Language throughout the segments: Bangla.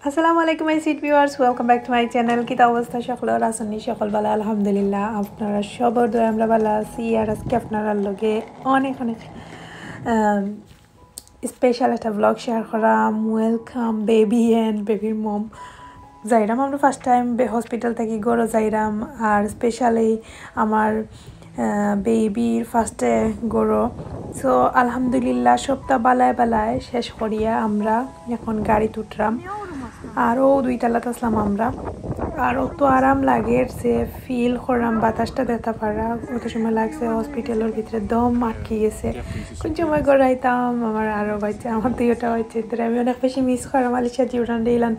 আসসালামু আলাইকুম my sweet viewers, welcome back to my channel. কি অবস্থা সকলের আসনি? সকল ভালো আলহামদুলিল্লাহ। আপনারা সবার দোয়া আমরা ভালো আছি। আর আজকে আপনারা লগে অনেক অনেক স্পেশাল একটা ব্লগ শেয়ার করাম। ওয়েলকাম বেবি অ্যান্ড বেবির মম। যাইরাম আমরা ফার্স্ট টাইম হসপিটাল থেকে গড়ো যাইরাম। আর স্পেশালি আমার বেবির ফার্স্টে গড়ো। সো আলহামদুলিল্লাহ সপ্তাহ বালায় বালায় শেষ করিয়া আমরা এখন গাড়ি উঠলাম। আরও 2 তালাত আসলাম আমরা। আর অত আরাম লাগে যে ফিল করলাম বাতাসটা দেখতে পারা। অত সময় লাগছে হসপিটালের ভিতরে দম আটকে গেছে। কোন সময় গড়াইতাম আমার আরও বাচ্চা, আমার 2টা হচ্ছে। আমি অনেক বেশি মিস করাম আলিশা জিউরান দিলাম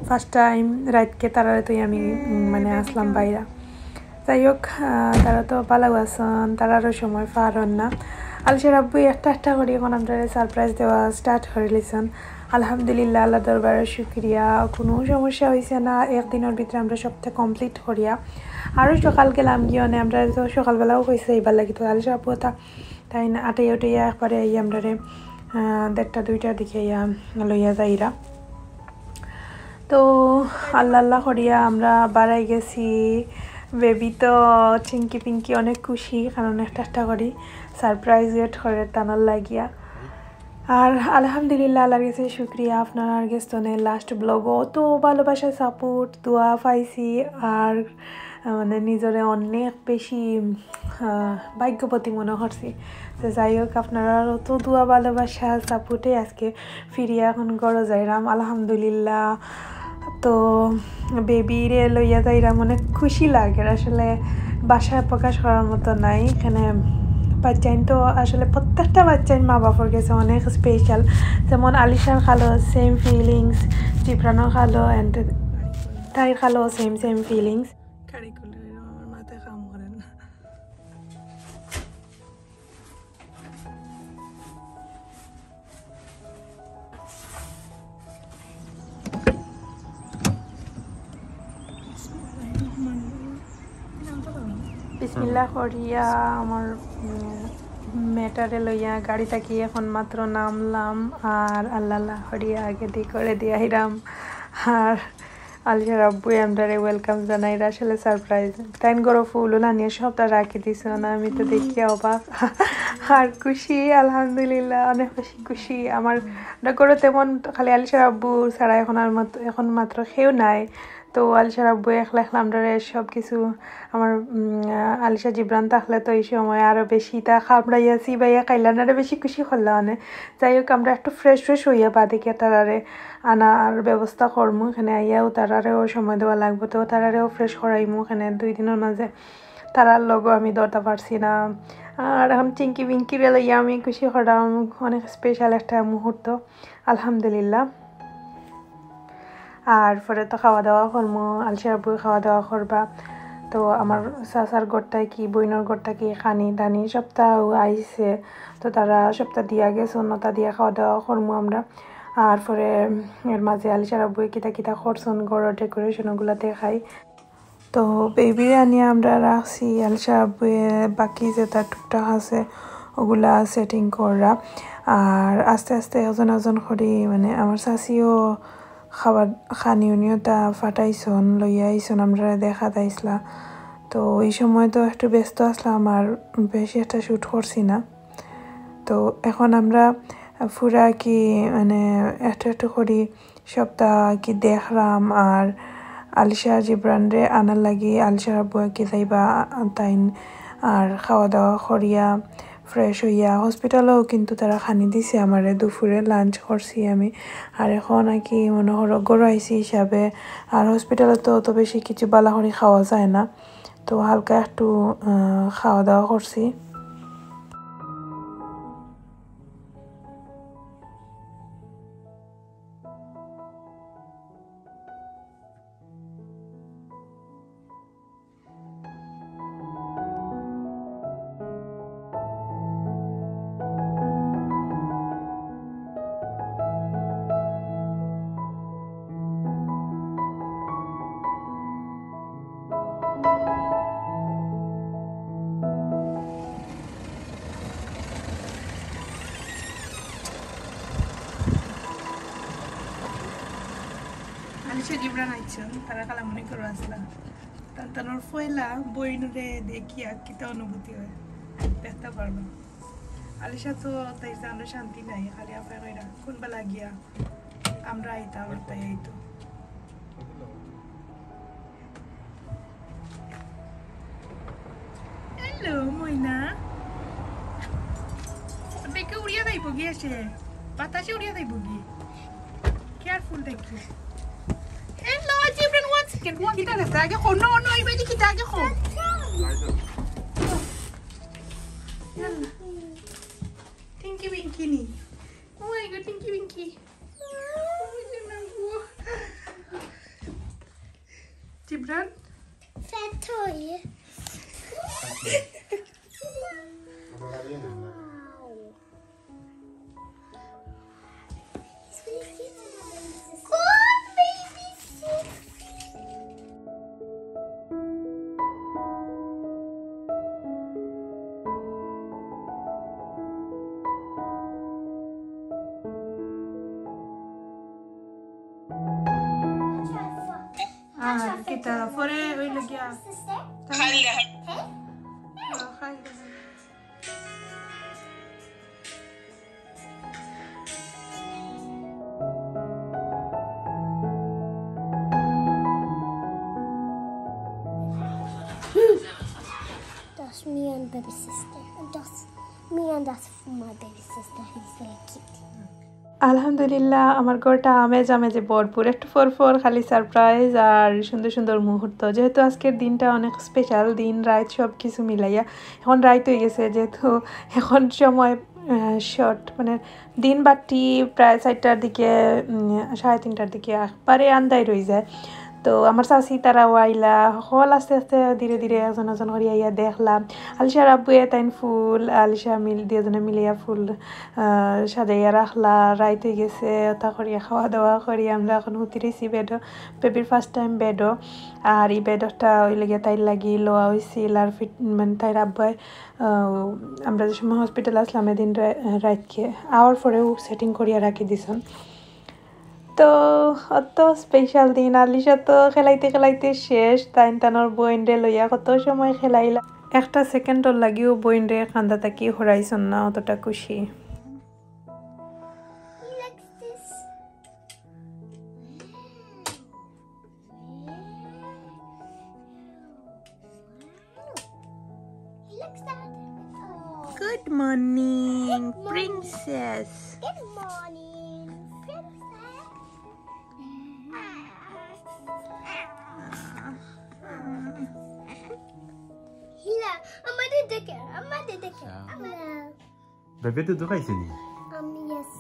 ফার্স্ট টাইম রাতকে তারারে তুই আমি মানে আসলাম বাইরা। যাই হোক, তারা তো পালাও আসন, তারারও সময় পার হন না। আলিশার আব্বু একটা করি এখন আমরা সারপ্রাইজ দেওয়া স্টার্ট করে লিছেন। আলহামদুলিল্লাহ, আল্লাহ দরবারের শুক্রিয়া, কোনো সমস্যা হয়েছে না। একদিনের ভিতরে আমরা সবটা কমপ্লিট করিয়া আরও সকাল গেলাম গিয়ে আমরা তো সকালবেলাও হয়েছে এইবার লাগি। তো আলিশা আব্বু তাই না আটাইয়া উঠাইয়া একবারে এই আমরা 1:30 2টার দিকে লইয়া যাইরা। তো আল্লাহ করিয়া আমরা বাড়াই গেছি। বেবি তো চিঙ্কি পিঙ্কি অনেক খুশি, কারণ একটা করি সারপ্রাইজ ওয়েট করে টানার লাগিয়া। আর আলহামদুলিল্লাহ আল্লাহর কাছে শুক্রিয়া, আপনার গেস্তনে লাস্ট ব্লগও অত ভালোবাসা সাপোর্ট দোয়া পাইছি। আর মানে নিজরে অনেক বেশি ভাগ্যবতী মনে করছি। তো যাই হোক, আপনারা অত দোয়া ভালোবাসা সাপোর্টে আজকে ফিরিয়ে এখন গড়ো যাইরাম আলহামদুলিল্লাহ। তো বেবিরে লইয়া যাইরাম অনেক খুশি লাগে, আসলে বাসায় প্রকাশ করার মতো নাই। এখানে বাচ্চাইন তো আসলে প্রত্যেকটা বাচ্চাইন মা বাবার কাছে অনেক স্পেশাল। যেমন আলিশার খালো সেম ফিলিংস, জিব্রানো খালো অ্যান্ড তাই খালো সেম ফিলিংস। আমার মাথায় কাম করে না। বিসমিল্লাহ করিয়া আমার মেটারে লইয়া গাড়ি থাকি এখন মাত্র নামলাম। আর আল্লাহ করিয়া আগে করে দিয়ে আইরাম। আর আলিশার আব্বু আমরারে ওয়েলকাম জানাইরা, আসলে সারপ্রাইজ তাইন গরো ফুল নিয়ে সবটা রাখি দিছ না। আমি তো দেখিয়া অবাক আর খুশি, আলহামদুলিল্লাহ অনেক বেশি খুশি। আমার গরো তেমন খালি আলিশার আব্বু ছাড়া এখন মাত্র কেউ নাই। তো আলিশার আব্বু একলা আমরা সব কিছু আমার আলিশা জিব্রান থাকলে তো এই সময় আরও বেশি তা খাবড়াইয়া চিবাইয়া খাইলাম আরও বেশি খুশি করলাম মানে। যাই হোক, আমরা একটু ফ্রেশ হইয়া পা দেখে তারারে আনার ব্যবস্থা করমু। এখানে আইয়াও তারারেও সময় দেওয়া লাগবে, তো তারারেও ফ্রেশ করাইমু। এখানে 2 দিনের মাঝে তারার লগও আমি ধরতে পারছি না। আর এখন চিঙ্কি বিঙ্কিরে লইয়া আমি খুশি করাম, অনেক স্পেশাল একটা মুহূর্ত আলহামদুলিল্লাহ। আর পরে তো খাওয়া দাওয়া করমু, আলসার বই খাওয়া দাওয়া করবা। তো আমার চাচার ঘরটায় কি বইনের ঘরটা কি খানি দানি সপ্তাহ আইছে, তো তারা সপ্তাহ দিয়া গেছে, অন্যতা দিয়া খাওয়া দাওয়া করমু আমরা। আর পরে এর মাঝে আলিশার বই কিতা করছন ঘরের ডেকোরেশনগুলো দেখাই। তো বেবিরে আনিয়ে আমরা রাখছি, আলিশার বইয়ে বাকি যেটা টুকটাক আছে ওগুলা সেটিং করা। আর আস্তে আস্তে এজন করি মানে আমার চাচিও খাবার খানিওনিওটা ফাটাইছন লইয়া আইসন আমরা দেখা দাইসলা। তো এই সময় তো একটু ব্যস্ত আসলাম আর বেশি একটা শ্যুট করছি না। তো এখন আমরা পুরা কি মানে একটু করি সপ্তাহ কি দেখলাম। আর আলিশা জিব্রানরে আনার লাগি আলিশার আব্বু কি যাইবা তাইন। আর খাওয়া দাওয়া করিয়া ফ্রেশ হইয়া হসপিটালেও কিন্তু তারা খানি দিছে আমারে, দুপুরে লাঞ্চ করছি আমি। আর এখন আর কি মনে করো গড়াইছি হিসাবে। আর হসপিটালে তো অত বেশি কিছু বালা করে খাওয়া যায় না, তো হালকা একটু খাওয়া দাওয়া করছি। Alisha Jumon aitcho tara kalamoni koro asla tantanor foila boinure dekia kita অনুভূতি হয় দেখতে পারবো Alisha তো তাই জানো শান্তি নাই খালি আপা কইরা কোন বেলা গিয়া আমরা আইতা তাই আইতো হ্যালো মইনা বেকে উড়িয়া যাইব গিয়েছে বাতাসে উড়িয়া যাইব কি কেয়ারফুল দেখি hello Jumon once again kita dah aja kho no ibu kita aja kho yalla Tinky Winky nih oh my god Tinky Winky Jumon fat toy kita fore oy lagya Khalida That's me and baby sister. That's me and that's my baby sister. He's very cute. আলহামদুলিল্লাহ আমার ঘরটা আমেজ আমেজে ভরপুর একটু ফর খালি সারপ্রাইজ আর সুন্দর সুন্দর মুহূর্ত যেহেতু আজকের দিনটা অনেক স্পেশাল দিন রাত সব কিছু মিলাইয়া এখন রাত হয়ে গেছে যেহেতু এখন সময় শর্ট মানে দিন বাটি প্রায় 4টার দিকে 3:30টার দিকে একবারে আন্দাই রয়ে যায় তো আমার চাচি তারাও আইলা হল আস্তে আস্তে ধীরে ধীরে একজন একজন করে আইয়া দেখলাম আলিশার আব্বুয়ে তাইন ফুল আলিশা দুজনে মিলিয়া ফুল সাজাইয়া রাখলা রাইত হয়ে গেছে ওটা করিয়া খাওয়া দাওয়া করি আমরা এখন হুতি রয়েছি বেডও বেবির ফার্স্ট টাইম বেডও আর এই বেডটা ওই লেগে তাইর লাগি লোয়া হয়েছিল আর মানে তাইর আব্বাই আমরা যে সময় হসপিটাল আসলাম এদিন রাইতকে আওয়ার পরেও সেটিং করিয়া রাখি দিছন তো অত স্পেশাল দিন আলিশা তো খেলাইতে শেষ তাই তানোর বইনরে লইয়া কত সময় খেলাইলা একটা সেকেন্ডর লাগিও বইনরে কান্দা তাকি হরাইছন না অতটা খুশি Good morning, princess. Good morning, princess. Hila, আমাদের দেখে বেবি তো দুখাইছে নি yes.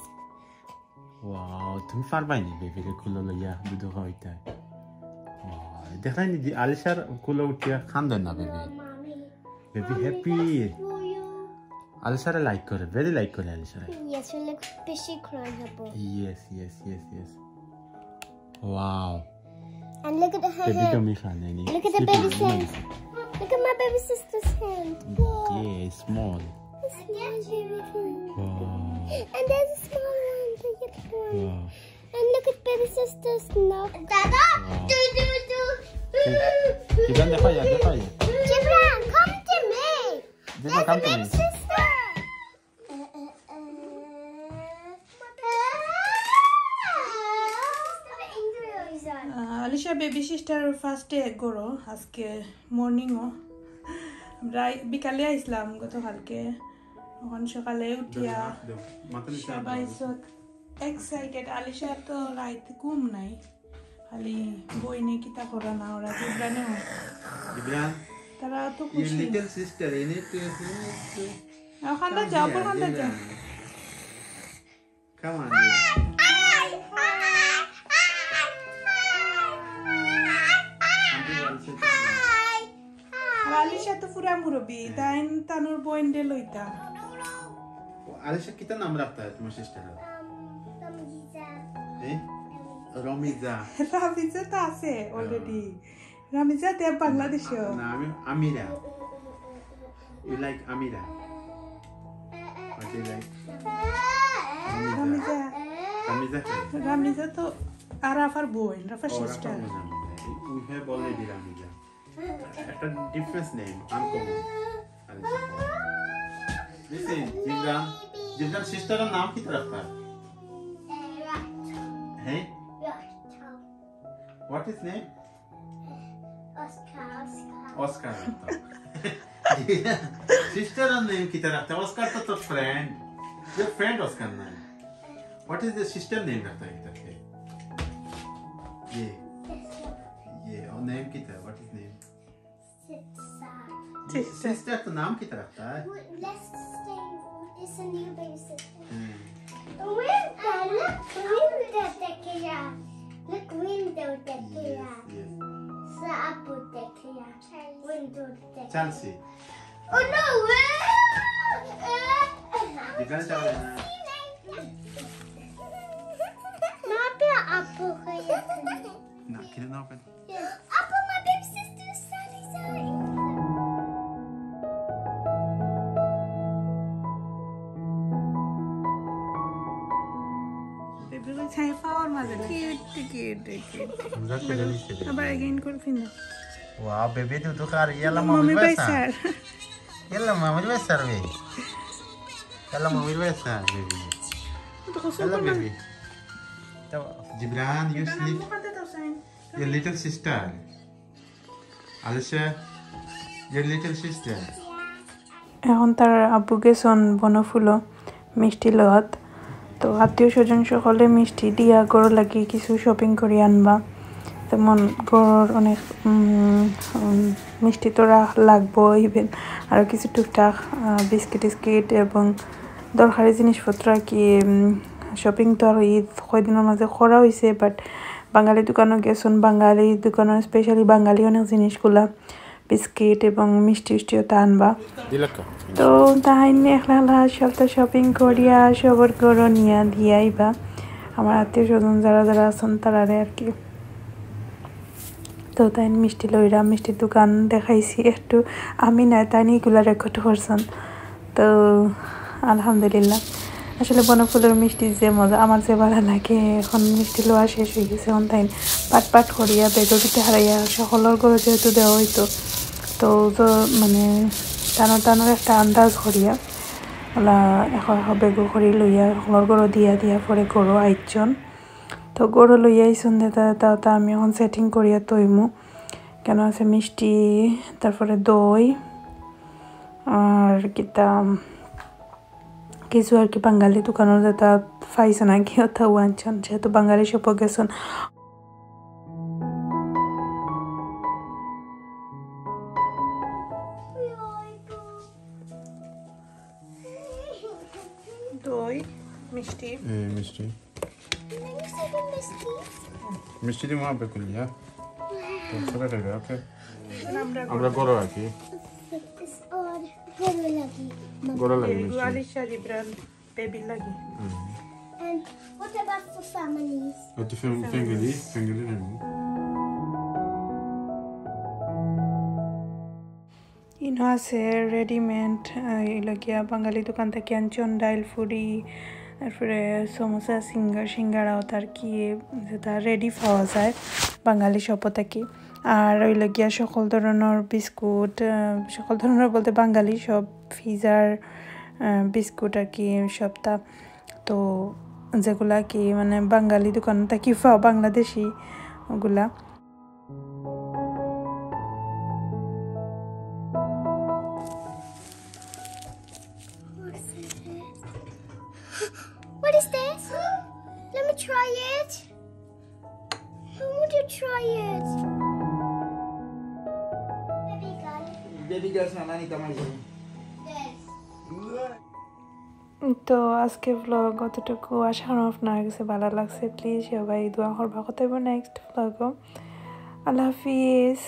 ওয়াও তুমি পারবাই নি বেবিকে কুলো লইয়া দুধ খাওয়াইতে দেখাই নি আলিশার কুলো উঠিয়া খান্দন না বেবি বেবি হ্যাপি আলিশারে লাইক করে ভেরি লাইক করে আলিশারে Yes, you look fishy crying habo. yes wow And look at her baby hand. tummy khane ni Look at the baby's hand. Look at my baby sister's hand. yeah small It's small baby hand. wow And there's a small one. Look at one. wow And look at baby sister's nose. Dada, Wow. do. Jumon dekha ya Jumon, come to me. Jumon come to me Sister. Alisha baby sister first day গরো আজকে মর্নিংও আমরা বিকালে আইসলাম গতকালকে এখন সকালে উঠিয়া সবাই এক্সাইটেড আলিশা তো রাইত ঘুম নাই খালি বই নিয়ে কিতা করা না ওরা জিব্রানেও তারা তো খুশি little sister you need to খান্দা যাও খান্দা যাও come on আলিশা তো পুরা মুরব্বী তাই তানোর বইন্ডে লইতা আলিশা কিতা নাম রাখতা है তোমার সিস্টার রমিজা রামিজা তো আছে অলরেডি রামিজা তে বাংলাদেশে না আমি আমিরা you like amira what do you like Ramiza Ramiza Ramiza তো আর রাফার বোন রাফার Oh, sister we have already Ramija. At a different name, uncommon. Listen, Jibran sister का नाम कितना रखता है? Hey? What is name? Oscar रखता है. Sister का name कितना रखता है? Oscar तो friend. Your friend Oscar नाम. What is the sister name रखता है कितना? ये और नेम कितना है? What is name? Sister का नाम कितना रखता है? It's a new baby sister. Look, window tekira. Look, window tekira. Yes. Sapo tekira. Window tekira. Chelsea. Oh no! Jibran चावल है ना? Maybe Apple kaya. ना कितना ना पता. Apple, my baby sister is Sally. Baby কই ছাই পাওয়ার মাঝে কিউট मजाक कर रही थी. আবার अगेन করে ফিন Wow, baby tu tu kar. Yalla মমি mami বাই besar. Sir Yalla mami besar be. Yalla mami besar baby. তো কসম Yalla baby. So Jibran, you sleep. করতে দাও sign Your little sister. Alicia, your little sister. এখন তার আব্বু গেছন বনফুলো মিষ্টি লওয়াত তো আত্মীয় স্বজন সকলে মিষ্টি দিয়া গড় লাগি কিছু শপিং করে আনবা তেমন গড় অনেক মিষ্টি তো লাগবো ইভেন আর কিছু টুকটাক বিস্কিট এবং দরকারি জিনিসপত্র কি শপিং তো আর ঈদ কয়দিনের মাঝে করা হয়েছে বাট বাঙালি দোকানও গেছন বাঙালি দোকানও স্পেশালি বাঙালি অনেক জিনিসগুলা বিস্কিট এবং মিষ্টিও তা আনবা তো তাই একলা সপ্তাহ শপিং করিয়া সবর গড় নিয়া দিয়ে আইবা আমার আত্মীয় স্বজন যারা আছেন তারারে আর কি তো তাই মিষ্টি লইরা মিষ্টির দোকান দেখাইছি একটু আমি না তাই এগুলা রেকর্ড করছেন তো আলহামদুলিল্লাহ আসলে বনফুলের মিষ্টি যে মজা আমার যে ভালো লাগে এখন মিষ্টি লোয়া শেষ হয়ে গেছে এখন তাই পাট করিয়া বেগর ভিতরে হারাইয়া সকলের ঘরে যেহেতু দেওয়া হইতো তো মানে টানোর একটা আন্দাজ করিয়া ওলা এখন বেগর করি লইয়া সকলের ঘরে দিয়া পরে গরু আইজন তো গরু লইয়া আইসন তা আমি এখন সেটিং করিয়া তৈমু কেন আছে মিষ্টি তারপরে দই আর কিতা কিছু আর কি বাঙালি দোকানের যেটা পাইছে না কি ওটা ওয়ানছন যেহেতু বাঙালি সব গেছেন দই মিষ্টি মিষ্টি মিষ্টি দিয়ে মা বেকুল ইয়া তো ছোট টাকা ওকে আমরা গরো রাখি গরো লাগে মিষ্টি আলিশা জিব্রান বেবি লাগি And what about for families? ওতে ফ্যামিলি ইনো আছে রেডিমেড এলাকিয়া বাঙালি দোকান থেকে আনছন ডাইল ফুরি তারপরে সমোসা সিঙ্গারাও তার কি যেটা রেডি পাওয়া যায় বাঙালি সব থেকে আর ওইল গিয়া সকল ধরনের বিস্কুট সকল ধরনের বলতে বাঙালি সব পিজার বিস্কুট আর কি সবটা তো যেগুলা কি মানে বাঙালি দোকান থেকে পাও বাংলাদেশি ওগুলা What is this? Let me try it. I want to try it. Baby girl Samani Tamai. তো আজকে ব্লগ অতটুকু আশা করি আপনার কাছে ভালো লাগছে প্লিজ সবাই দোয়া করবা কত নেক্সট ব্লগ আল্লাহ হাফিজ